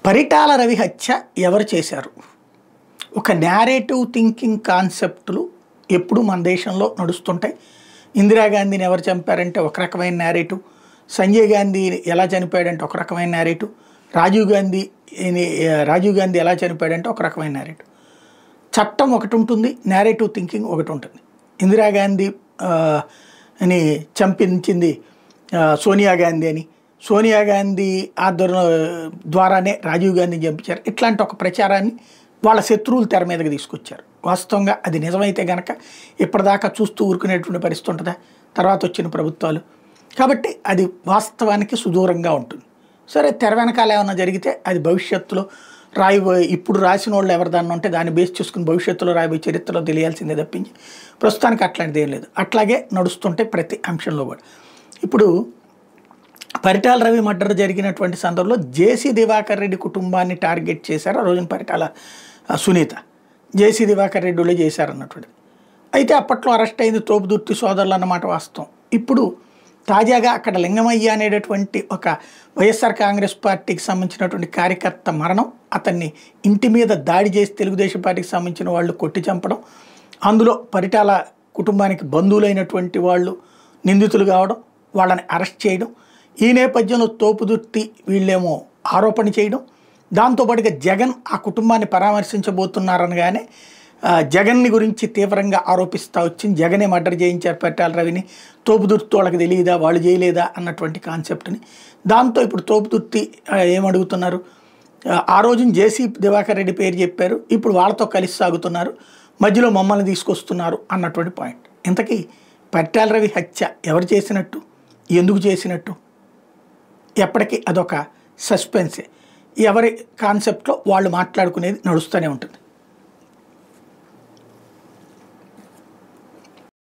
పరిటాల రవి హత్య ఎవరు చేశారు? ఒక నేరేటివ్ థింకింగ్ కాన్సెప్టులు ఎప్పుడు మన దేశంలో నడుస్తుంటాయి. ఇందిరాగాంధీని ఎవరు చంపారంటే ఒక రకమైన నేరేటివ్, సంజయ్ గాంధీ ఎలా చనిపోయాడంటే ఒక రకమైన నేరేటివ్, రాజీవ్ గాంధీ ఎలా చనిపోయాడంటే ఒక రకమైన నేరేటివ్. చట్టం ఒకటి ఉంటుంది, నేరేటివ్ థింకింగ్ ఒకటి ఉంటుంది. ఇందిరాగాంధీ అని చంపించింది సోనియా గాంధీ అని, సోనియా గాంధీ ఆధ్వర్యం ద్వారానే రాజీవ్ గాంధీని చంపించారు. ఇట్లాంటి ఒక ప్రచారాన్ని వాళ్ళ శత్రువులు తెర మీదకి తీసుకొచ్చారు. వాస్తవంగా అది నిజమైతే కనుక ఇప్పటిదాకా చూస్తూ ఊరుకునేటువంటి పరిస్థితి ఉంటుందా తర్వాత వచ్చిన ప్రభుత్వాలు? కాబట్టి అది వాస్తవానికి సుదూరంగా ఉంటుంది. సరే, తెర వెనకాల ఏమన్నా జరిగితే అది భవిష్యత్తులో ఇప్పుడు రాసిన వాళ్ళు ఎవరిదాన్ని ఉంటే దాన్ని బేస్ చేసుకుని భవిష్యత్తులో రాబోయే చరిత్రలో తెలియాల్సిందే తప్పించి ప్రస్తుతానికి అట్లాంటిది ఏం లేదు. అట్లాగే నడుస్తుంటే ప్రతి అంశంలో కూడా. ఇప్పుడు పరిటాల రవి మర్డర్ జరిగినటువంటి సందర్భంలో జేసీ దివాకర్ రెడ్డి కుటుంబాన్ని టార్గెట్ చేశారు. ఆ రోజున పరిటాల సునీత జేసీ దివాకర్ రెడ్డిలో చేశారన్నటువంటిది. అయితే అప్పట్లో అరెస్ట్ అయింది తోపుదుర్తి సోదరులు అన్నమాట వాస్తవం. ఇప్పుడు తాజాగా అక్కడ లింగమయ్య అనేటటువంటి ఒక వైఎస్ఆర్ కాంగ్రెస్ పార్టీకి సంబంధించినటువంటి కార్యకర్త మరణం, అతన్ని ఇంటి మీద దాడి చేసి తెలుగుదేశం పార్టీకి సంబంధించిన వాళ్ళు కొట్టి చంపడం, అందులో పరిటాల కుటుంబానికి బంధువులైనటువంటి వాళ్ళు నిందితులు కావడం, వాళ్ళని అరెస్ట్ చేయడం, ఈ నేపథ్యంలో తోపుదుర్తి వీళ్ళేమో ఆరోపణ చేయడం, దాంతోపాటుగా జగన్ ఆ కుటుంబాన్ని పరామర్శించబోతున్నారనగానే జగన్ని గురించి తీవ్రంగా ఆరోపిస్తూ వచ్చింది. జగనే మర్డర్ చేయించారు పరిటాల రవిని, తోపుదుర్తి వాళ్ళకి తెలియదా, వాళ్ళు చేయలేదా అన్నటువంటి కాన్సెప్ట్ని. దాంతో ఇప్పుడు తోపుదుర్తి ఏమడుగుతున్నారు, ఆ రోజున జేసీ దివాకర్ రెడ్డి పేరు చెప్పారు, ఇప్పుడు వాళ్ళతో కలిసి సాగుతున్నారు, మధ్యలో మమ్మల్ని తీసుకొస్తున్నారు అన్నటువంటి పాయింట్. ఇంతకీ పరిటాల రవి హత్య ఎవరు చేసినట్టు, ఎందుకు చేసినట్టు, ఎప్పటికీ అదొక సస్పెన్సే. ఎవరి కాన్సెప్ట్లో వాళ్ళు మాట్లాడుకునేది నడుస్తూనే ఉంటుంది.